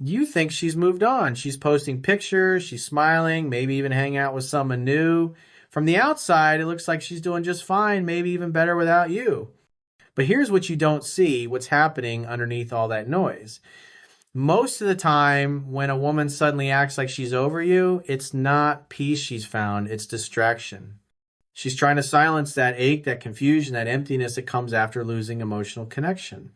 You think she's moved on. She's posting pictures, she's smiling, maybe even hanging out with someone new. From the outside, it looks like she's doing just fine, maybe even better without you. But here's what you don't see, what's happening underneath all that noise. Most of the time, when a woman suddenly acts like she's over you, it's not peace she's found, it's distraction. She's trying to silence that ache, that confusion, that emptiness that comes after losing emotional connection.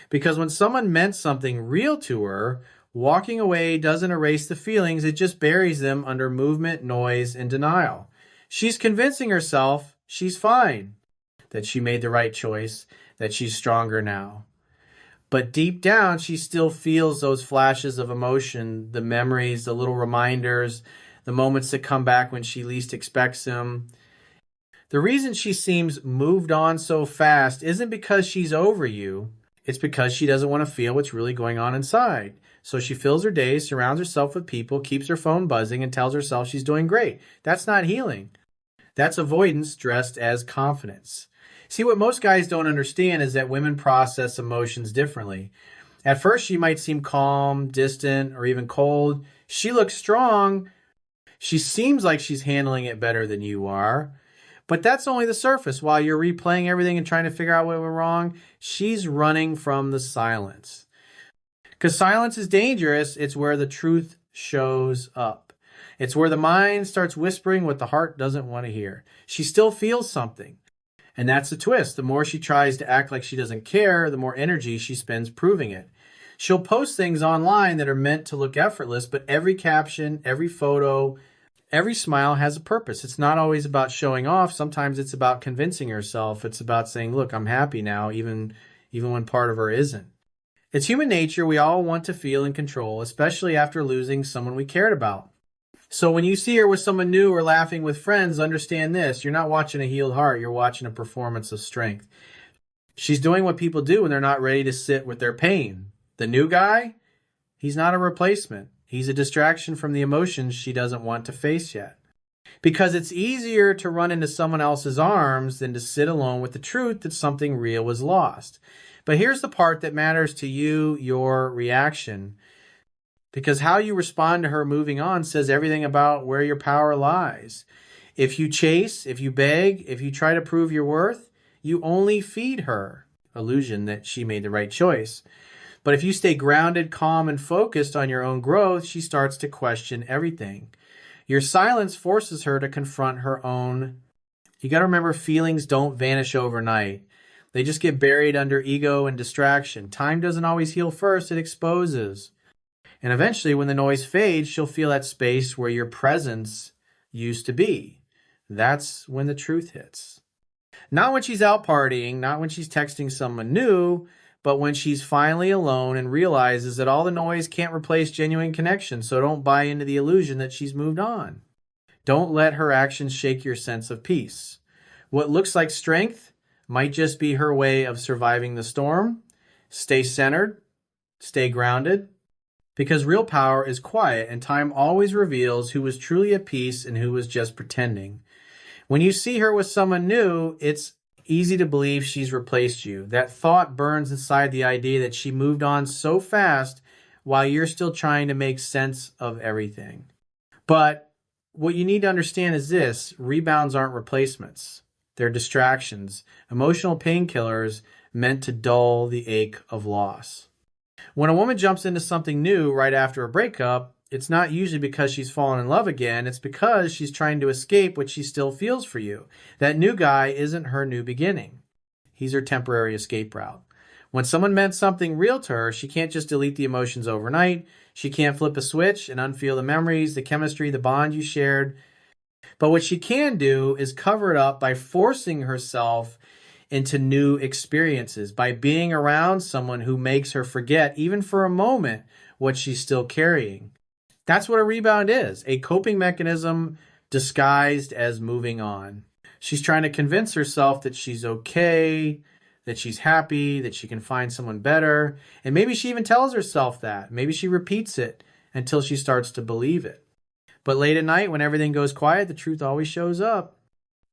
Because when someone meant something real to her, walking away doesn't erase the feelings, it just buries them under movement, noise, and denial. She's convincing herself she's fine, that she made the right choice, that she's stronger now. But deep down, she still feels those flashes of emotion, the memories, the little reminders, the moments that come back when she least expects them. The reason she seems moved on so fast isn't because she's over you. It's because she doesn't want to feel what's really going on inside. So she fills her days, surrounds herself with people, keeps her phone buzzing, and tells herself she's doing great. That's not healing. That's avoidance dressed as confidence. See, what most guys don't understand is that women process emotions differently. At first, she might seem calm, distant, or even cold. She looks strong. She seems like she's handling it better than you are. But that's only the surface. While you're replaying everything and trying to figure out what went wrong, she's running from the silence. Because silence is dangerous. It's where the truth shows up. It's where the mind starts whispering what the heart doesn't want to hear. She still feels something. And that's the twist. The more she tries to act like she doesn't care, the more energy she spends proving it. She'll post things online that are meant to look effortless, but every caption, every photo, every smile has a purpose. It's not always about showing off. Sometimes it's about convincing herself. It's about saying, look, I'm happy now, even when part of her isn't. It's human nature. We all want to feel in control, especially after losing someone we cared about. So when you see her with someone new or laughing with friends, understand this. You're not watching a healed heart. You're watching a performance of strength. She's doing what people do when they're not ready to sit with their pain. The new guy, he's not a replacement. He's a distraction from the emotions she doesn't want to face yet. Because it's easier to run into someone else's arms than to sit alone with the truth that something real was lost. But here's the part that matters to you, your reaction. Because how you respond to her moving on says everything about where your power lies. If you chase, if you beg, if you try to prove your worth, you only feed her illusion that she made the right choice. But if you stay grounded, calm, and focused on your own growth, she starts to question everything. Your silence forces her to confront her own. You got to remember, feelings don't vanish overnight. They just get buried under ego and distraction. Time doesn't always heal first, it exposes. And eventually, when the noise fades, she'll feel that space where your presence used to be. That's when the truth hits. Not when she's out partying, not when she's texting someone new, but when she's finally alone and realizes that all the noise can't replace genuine connection. So don't buy into the illusion that she's moved on. Don't let her actions shake your sense of peace. What looks like strength might just be her way of surviving the storm. Stay centered, stay grounded. Because real power is quiet, and time always reveals who was truly at peace and who was just pretending. When you see her with someone new, it's easy to believe she's replaced you. That thought burns inside the idea that she moved on so fast while you're still trying to make sense of everything. But what you need to understand is this: rebounds aren't replacements. They're distractions, emotional painkillers meant to dull the ache of loss. When a woman jumps into something new right after a breakup, it's not usually because she's fallen in love again. It's because she's trying to escape what she still feels for you. That new guy isn't her new beginning. He's her temporary escape route. When someone meant something real to her, she can't just delete the emotions overnight. She can't flip a switch and unfeel the memories, the chemistry, the bond you shared. But what she can do is cover it up by forcing herself into new experiences, by being around someone who makes her forget, even for a moment, what she's still carrying. That's what a rebound is, a coping mechanism disguised as moving on. She's trying to convince herself that she's okay, that she's happy, that she can find someone better. And maybe she even tells herself that. Maybe she repeats it until she starts to believe it. But late at night, when everything goes quiet, the truth always shows up.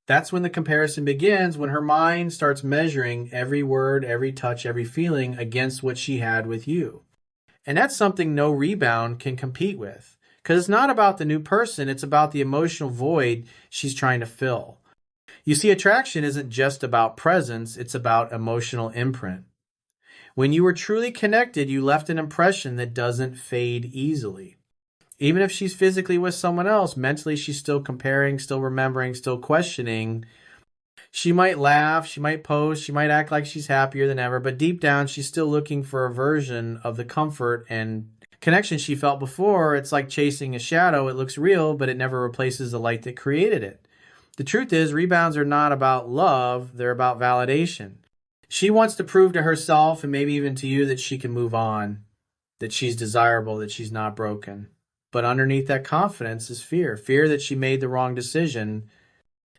That's when the comparison begins, when her mind starts measuring every word, every touch, every feeling against what she had with you. And that's something no rebound can compete with. Because it's not about the new person, it's about the emotional void she's trying to fill. You see, attraction isn't just about presence, it's about emotional imprint. When you were truly connected, you left an impression that doesn't fade easily. Even if she's physically with someone else, mentally she's still comparing, still remembering, still questioning. She might laugh, she might pose, she might act like she's happier than ever, but deep down she's still looking for a version of the comfort and connection she felt before. It's like chasing a shadow. It looks real, but it never replaces the light that created it. The truth is, rebounds are not about love, they're about validation. She wants to prove to herself and maybe even to you that she can move on, that she's desirable, that she's not broken. But underneath that confidence is fear. Fear that she made the wrong decision.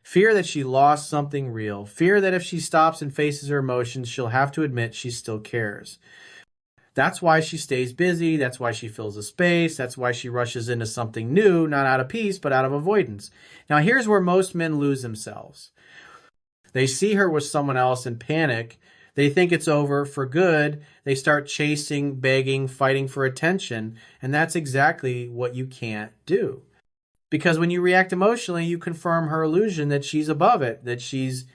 Fear that she lost something real. Fear that if she stops and faces her emotions, she'll have to admit she still cares. That's why she stays busy. That's why she fills a space. That's why she rushes into something new, not out of peace, but out of avoidance. Now, here's where most men lose themselves. They see her with someone else and panic. They think it's over for good. They start chasing, begging, fighting for attention. And that's exactly what you can't do. Because when you react emotionally, you confirm her illusion that she's above it, that she's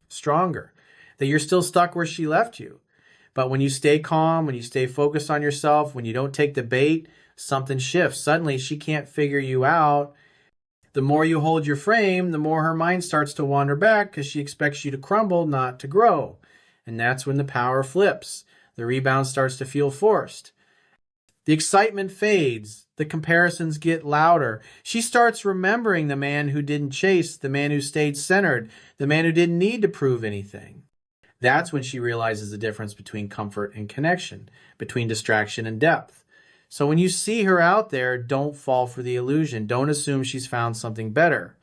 stronger, that you're still stuck where she left you. But when you stay calm, when you stay focused on yourself, when you don't take the bait, something shifts. Suddenly, she can't figure you out. The more you hold your frame, the more her mind starts to wander back because she expects you to crumble, not to grow. And that's when the power flips. The rebound starts to feel forced. The excitement fades. The comparisons get louder. She starts remembering the man who didn't chase, the man who stayed centered, the man who didn't need to prove anything. That's when she realizes the difference between comfort and connection, between distraction and depth. So when you see her out there, don't fall for the illusion. Don't assume she's found something better.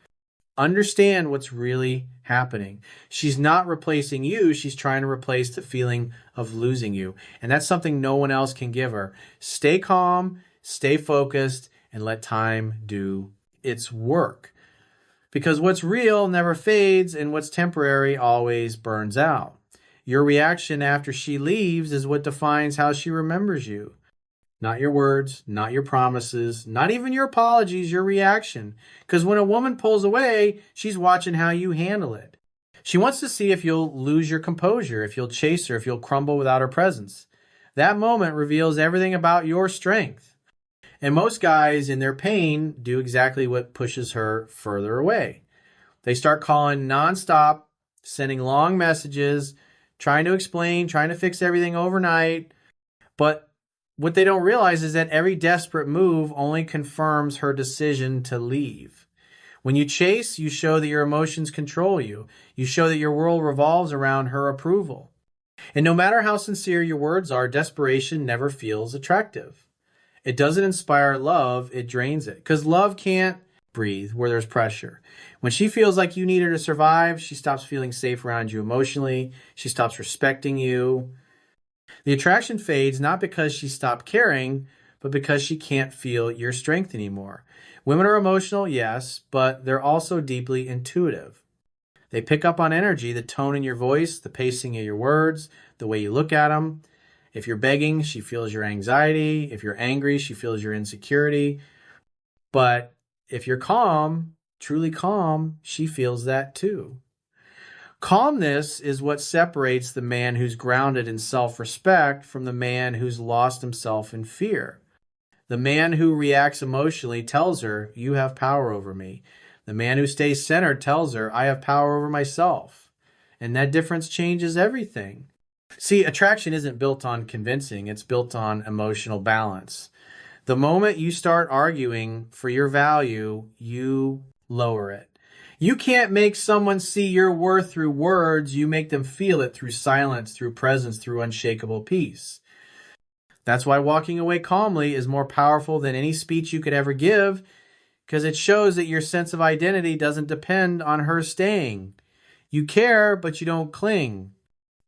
Understand what's really happening. She's not replacing you. She's trying to replace the feeling of losing you. And that's something no one else can give her. Stay calm, stay focused, and let time do its work. Because what's real never fades, and what's temporary always burns out. Your reaction after she leaves is what defines how she remembers you. Not your words, not your promises, not even your apologies, your reaction. Because when a woman pulls away, she's watching how you handle it. She wants to see if you'll lose your composure, if you'll chase her, if you'll crumble without her presence. That moment reveals everything about your strength. And most guys, in their pain, do exactly what pushes her further away. They start calling nonstop, sending long messages, trying to explain, trying to fix everything overnight. But what they don't realize is that every desperate move only confirms her decision to leave. When you chase, you show that your emotions control you. You show that your world revolves around her approval. And no matter how sincere your words are, desperation never feels attractive. It doesn't inspire love, it drains it. Because love can't breathe where there's pressure. When she feels like you need her to survive, she stops feeling safe around you emotionally. She stops respecting you. The attraction fades not because she stopped caring, but because she can't feel your strength anymore. Women are emotional, yes, but they're also deeply intuitive. They pick up on energy, the tone in your voice, the pacing of your words, the way you look at them. If you're begging, she feels your anxiety. If you're angry, she feels your insecurity. But if you're calm, truly calm, she feels that too. Calmness is what separates the man who's grounded in self-respect from the man who's lost himself in fear. The man who reacts emotionally tells her, "You have power over me." The man who stays centered tells her, "I have power over myself." And that difference changes everything. See, attraction isn't built on convincing, it's built on emotional balance. The moment you start arguing for your value, you lower it. You can't make someone see your worth through words. You make them feel it through silence, through presence, through unshakable peace. That's why walking away calmly is more powerful than any speech you could ever give, because it shows that your sense of identity doesn't depend on her staying. You care, but you don't cling.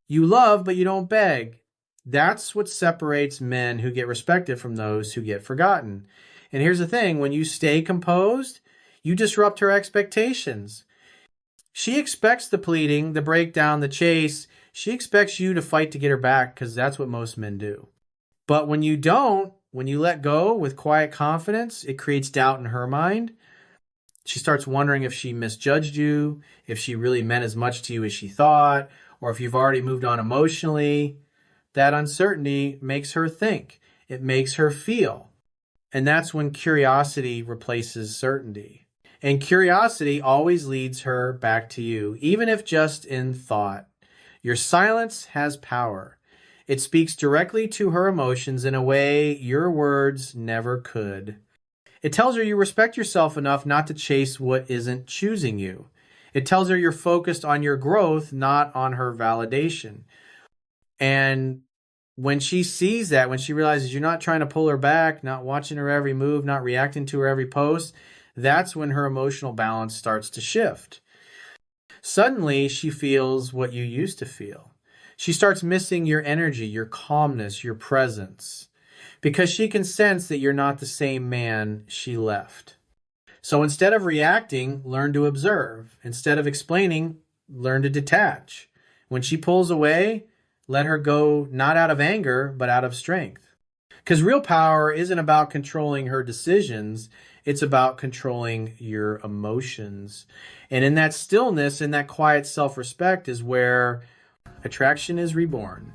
You love, but you don't beg. That's what separates men who get respected from those who get forgotten. And here's the thing, when you stay composed, you disrupt her expectations. She expects the pleading, the breakdown, the chase. She expects you to fight to get her back because that's what most men do. But when you don't, when you let go with quiet confidence, it creates doubt in her mind. She starts wondering if she misjudged you, if she really meant as much to you as she thought, or if you've already moved on emotionally. That uncertainty makes her think, it makes her feel. And that's when curiosity replaces certainty. And curiosity always leads her back to you, even if just in thought. Your silence has power. It speaks directly to her emotions in a way your words never could. It tells her you respect yourself enough not to chase what isn't choosing you. It tells her you're focused on your growth, not on her validation. And when she sees that, when she realizes you're not trying to pull her back, not watching her every move, not reacting to her every post, that's when her emotional balance starts to shift. Suddenly, she feels what you used to feel. She starts missing your energy, your calmness, your presence, because she can sense that you're not the same man she left. So instead of reacting, learn to observe. Instead of explaining, learn to detach. When she pulls away, let her go not out of anger, but out of strength. Because real power isn't about controlling her decisions, it's about controlling your emotions. And in that stillness, in that quiet self respect, is where attraction is reborn.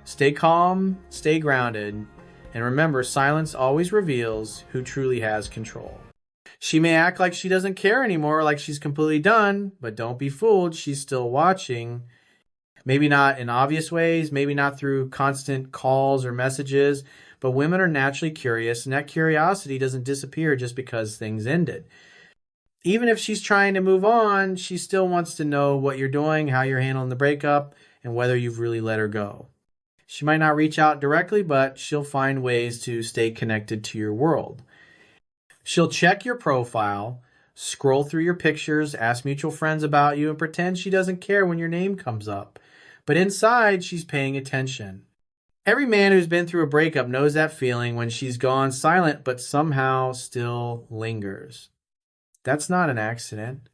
Stay calm, stay grounded, and remember, silence always reveals who truly has control. She may act like she doesn't care anymore, like she's completely done, but don't be fooled, she's still watching. Maybe not in obvious ways, maybe not through constant calls or messages, but women are naturally curious, and that curiosity doesn't disappear just because things ended. Even if she's trying to move on, she still wants to know what you're doing, how you're handling the breakup, and whether you've really let her go. She might not reach out directly, but she'll find ways to stay connected to your world. She'll check your profile, scroll through your pictures, ask mutual friends about you, and pretend she doesn't care when your name comes up. But inside, she's paying attention. Every man who's been through a breakup knows that feeling when she's gone silent but somehow still lingers. That's not an accident.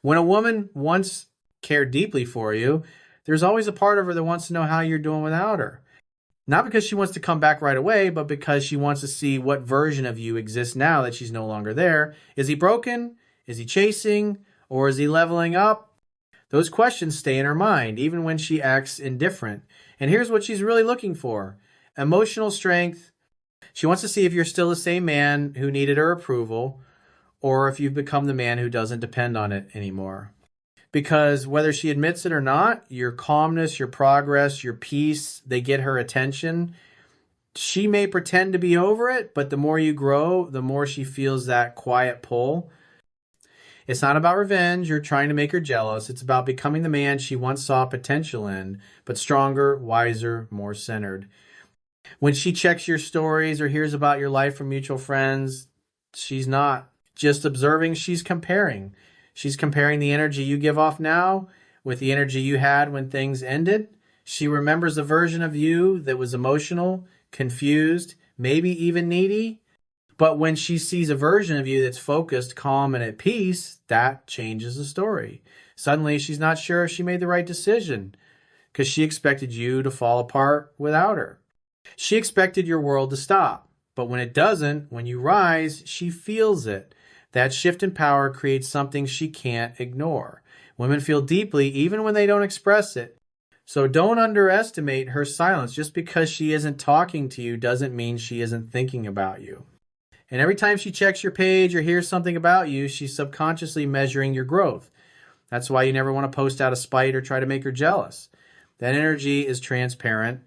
When a woman once cared deeply for you, there's always a part of her that wants to know how you're doing without her. Not because she wants to come back right away, but because she wants to see what version of you exists now that she's no longer there. Is he broken? Is he chasing? Or is he leveling up? Those questions stay in her mind, even when she acts indifferent. And here's what she's really looking for: emotional strength. She wants to see if you're still the same man who needed her approval, or if you've become the man who doesn't depend on it anymore. Because whether she admits it or not, your calmness, your progress, your peace, they get her attention. She may pretend to be over it, but the more you grow, the more she feels that quiet pull. It's not about revenge or trying to make her jealous. It's about becoming the man she once saw potential in, but stronger, wiser, more centered. When she checks your stories or hears about your life from mutual friends, she's not just observing, she's comparing. She's comparing the energy you give off now with the energy you had when things ended. She remembers a version of you that was emotional, confused, maybe even needy. But when she sees a version of you that's focused, calm, and at peace, that changes the story. Suddenly, she's not sure if she made the right decision because she expected you to fall apart without her. She expected your world to stop. But when it doesn't, when you rise, she feels it. That shift in power creates something she can't ignore. Women feel deeply even when they don't express it. So don't underestimate her silence. Just because she isn't talking to you doesn't mean she isn't thinking about you. And every time she checks your page or hears something about you, she's subconsciously measuring your growth. That's why you never want to post out of spite or try to make her jealous. That energy is transparent.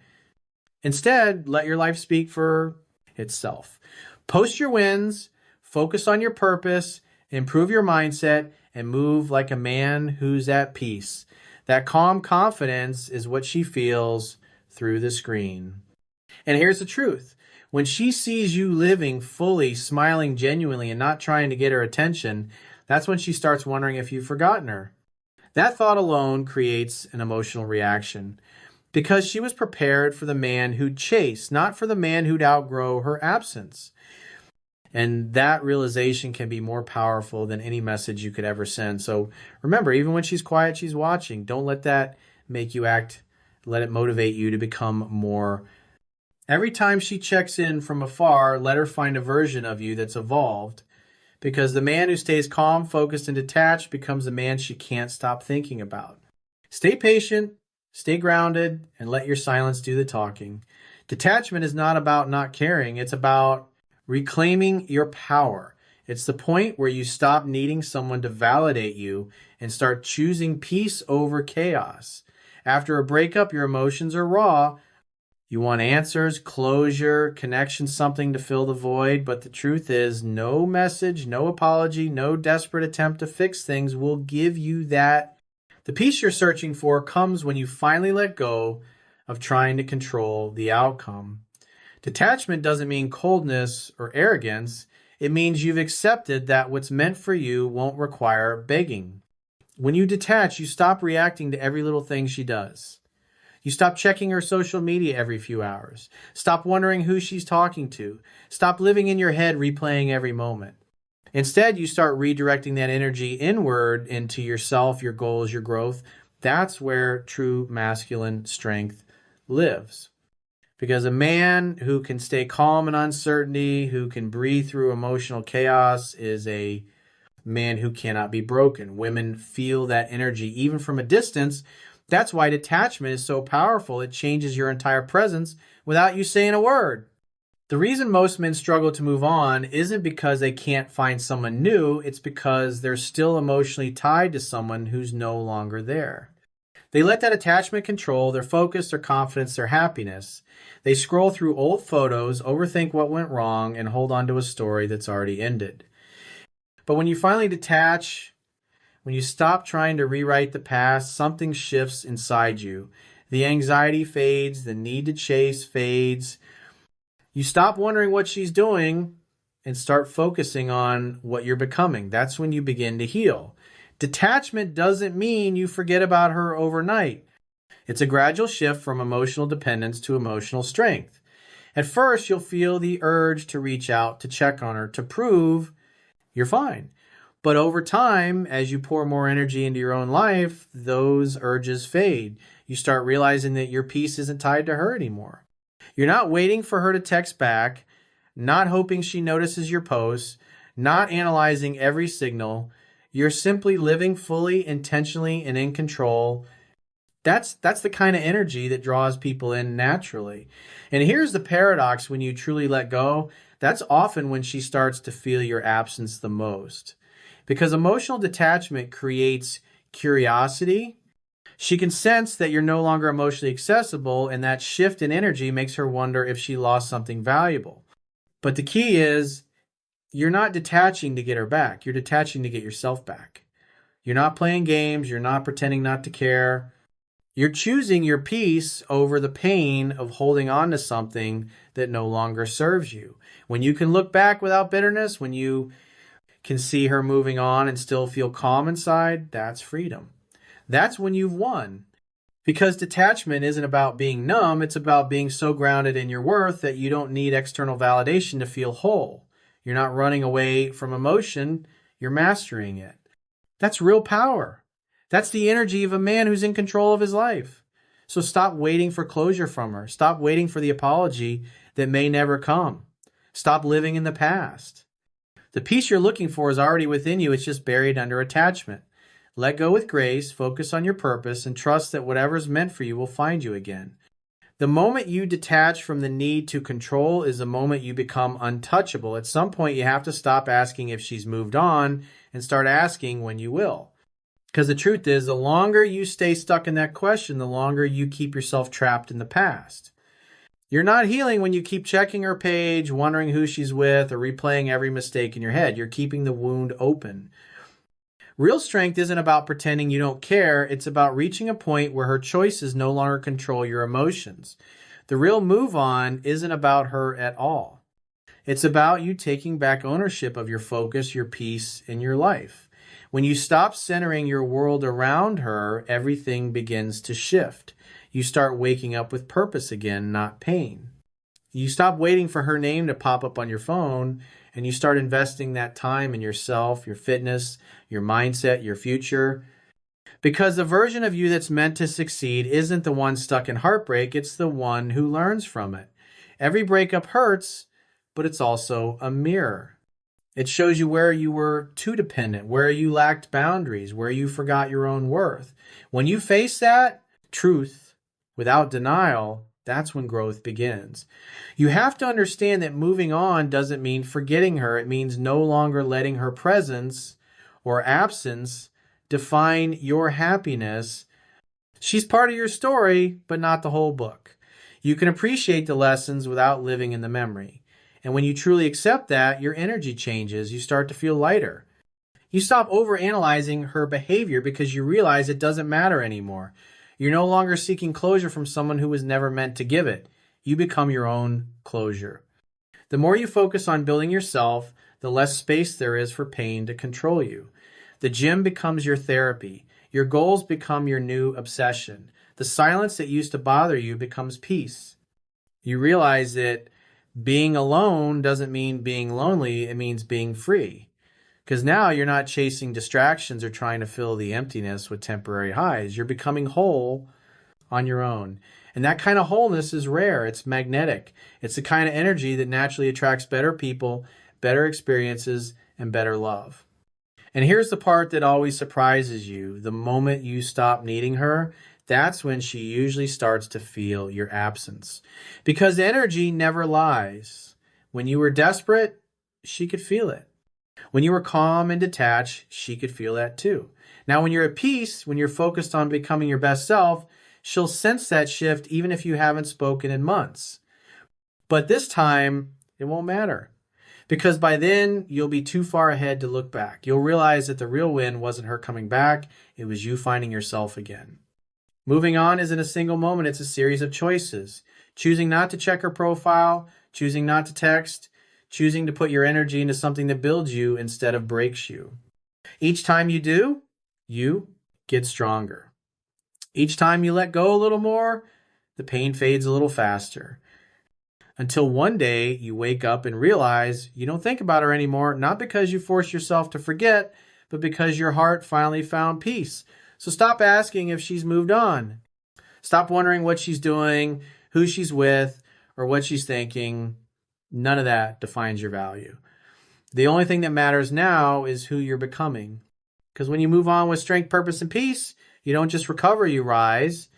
Instead, let your life speak for itself. Post your wins, focus on your purpose, improve your mindset, and move like a man who's at peace. That calm confidence is what she feels through the screen. And here's the truth. When she sees you living fully, smiling genuinely, and not trying to get her attention, that's when she starts wondering if you've forgotten her. That thought alone creates an emotional reaction because she was prepared for the man who'd chase, not for the man who'd outgrow her absence. And that realization can be more powerful than any message you could ever send. So remember, even when she's quiet, she's watching. Don't let that make you act, let it motivate you to become more Every time she checks in from afar, let her find a version of you that's evolved, because the man who stays calm, focused, and detached becomes the man she can't stop thinking about. Stay patient, stay grounded, and let your silence do the talking. Detachment is not about not caring, it's about reclaiming your power. It's the point where you stop needing someone to validate you and start choosing peace over chaos. After a breakup, your emotions are raw. You want answers, closure, connection, something to fill the void. But the truth is, no message, no apology, no desperate attempt to fix things will give you that. The peace you're searching for comes when you finally let go of trying to control the outcome. Detachment doesn't mean coldness or arrogance. It means you've accepted that what's meant for you won't require begging. When you detach, you stop reacting to every little thing she does. You stop checking her social media every few hours. Stop wondering who she's talking to. Stop living in your head replaying every moment. Instead, you start redirecting that energy inward into yourself, your goals, your growth. That's where true masculine strength lives. Because a man who can stay calm in uncertainty, who can breathe through emotional chaos, is a man who cannot be broken. Women feel that energy even from a distance. That's why detachment is so powerful. It changes your entire presence without you saying a word. The reason most men struggle to move on isn't because they can't find someone new, it's because they're still emotionally tied to someone who's no longer there. They let that attachment control their focus, their confidence, their happiness. They scroll through old photos, overthink what went wrong, and hold on to a story that's already ended. But when you finally detach, when you stop trying to rewrite the past, something shifts inside you. The anxiety fades, the need to chase fades. You stop wondering what she's doing and start focusing on what you're becoming. That's when you begin to heal. Detachment doesn't mean you forget about her overnight. It's a gradual shift from emotional dependence to emotional strength. At first, you'll feel the urge to reach out, to check on her, to prove you're fine. But over time, as you pour more energy into your own life, those urges fade. You start realizing that your peace isn't tied to her anymore. You're not waiting for her to text back, not hoping she notices your posts, not analyzing every signal. You're simply living fully, intentionally, and in control. That's the kind of energy that draws people in naturally. And here's the paradox: when you truly let go, that's often when she starts to feel your absence the most. Because emotional detachment creates curiosity. She can sense that you're no longer emotionally accessible, and that shift in energy makes her wonder if she lost something valuable. But the key is, you're not detaching to get her back. You're detaching to get yourself back. You're not playing games. You're not pretending not to care. You're choosing your peace over the pain of holding on to something that no longer serves you. When you can look back without bitterness, when you can see her moving on and still feel calm inside, that's freedom. That's when you've won. Because detachment isn't about being numb, it's about being so grounded in your worth that you don't need external validation to feel whole. You're not running away from emotion, you're mastering it. That's real power. That's the energy of a man who's in control of his life. So stop waiting for closure from her. Stop waiting for the apology that may never come. Stop living in the past. The peace you're looking for is already within you. It's just buried under attachment. Let go with grace, focus on your purpose, and trust that whatever's meant for you will find you again. The moment you detach from the need to control is the moment you become untouchable. At some point, you have to stop asking if she's moved on and start asking when you will. Because the truth is, the longer you stay stuck in that question, the longer you keep yourself trapped in the past. You're not healing when you keep checking her page, wondering who she's with, or replaying every mistake in your head. You're keeping the wound open. Real strength isn't about pretending you don't care. It's about reaching a point where her choices no longer control your emotions. The real move on isn't about her at all. It's about you taking back ownership of your focus, your peace, and your life. When you stop centering your world around her, everything begins to shift. You start waking up with purpose again, not pain. You stop waiting for her name to pop up on your phone, and you start investing that time in yourself, your fitness, your mindset, your future. Because the version of you that's meant to succeed isn't the one stuck in heartbreak, it's the one who learns from it. Every breakup hurts, but it's also a mirror. It shows you where you were too dependent, where you lacked boundaries, where you forgot your own worth. When you face that truth without denial, that's when growth begins. You have to understand that moving on doesn't mean forgetting her. It means no longer letting her presence or absence define your happiness. She's part of your story, but not the whole book. You can appreciate the lessons without living in the memory. And when you truly accept that, your energy changes. You start to feel lighter. You stop overanalyzing her behavior because you realize it doesn't matter anymore. You're no longer seeking closure from someone who was never meant to give it. You become your own closure. The more you focus on building yourself, the less space there is for pain to control you. The gym becomes your therapy. Your goals become your new obsession. The silence that used to bother you becomes peace. You realize that being alone doesn't mean being lonely, it means being free. Because now you're not chasing distractions or trying to fill the emptiness with temporary highs. You're becoming whole on your own. And that kind of wholeness is rare. It's magnetic. It's the kind of energy that naturally attracts better people, better experiences, and better love. And here's the part that always surprises you. The moment you stop needing her, that's when she usually starts to feel your absence. Because energy never lies. When you were desperate, she could feel it. When you were calm and detached, she could feel that too. Now, when you're at peace, when you're focused on becoming your best self, she'll sense that shift even if you haven't spoken in months. But this time, it won't matter. Because by then, you'll be too far ahead to look back. You'll realize that the real win wasn't her coming back, it was you finding yourself again. Moving on isn't a single moment, it's a series of choices. Choosing not to check her profile, choosing not to text, choosing to put your energy into something that builds you instead of breaks you. Each time you do, you get stronger. Each time you let go a little more, the pain fades a little faster. Until one day you wake up and realize you don't think about her anymore, not because you forced yourself to forget, but because your heart finally found peace. So stop asking if she's moved on. Stop wondering what she's doing, who she's with, or what she's thinking. None of that defines your value. The only thing that matters now is who you're becoming. Because when you move on with strength, purpose, and peace, you don't just recover, you rise.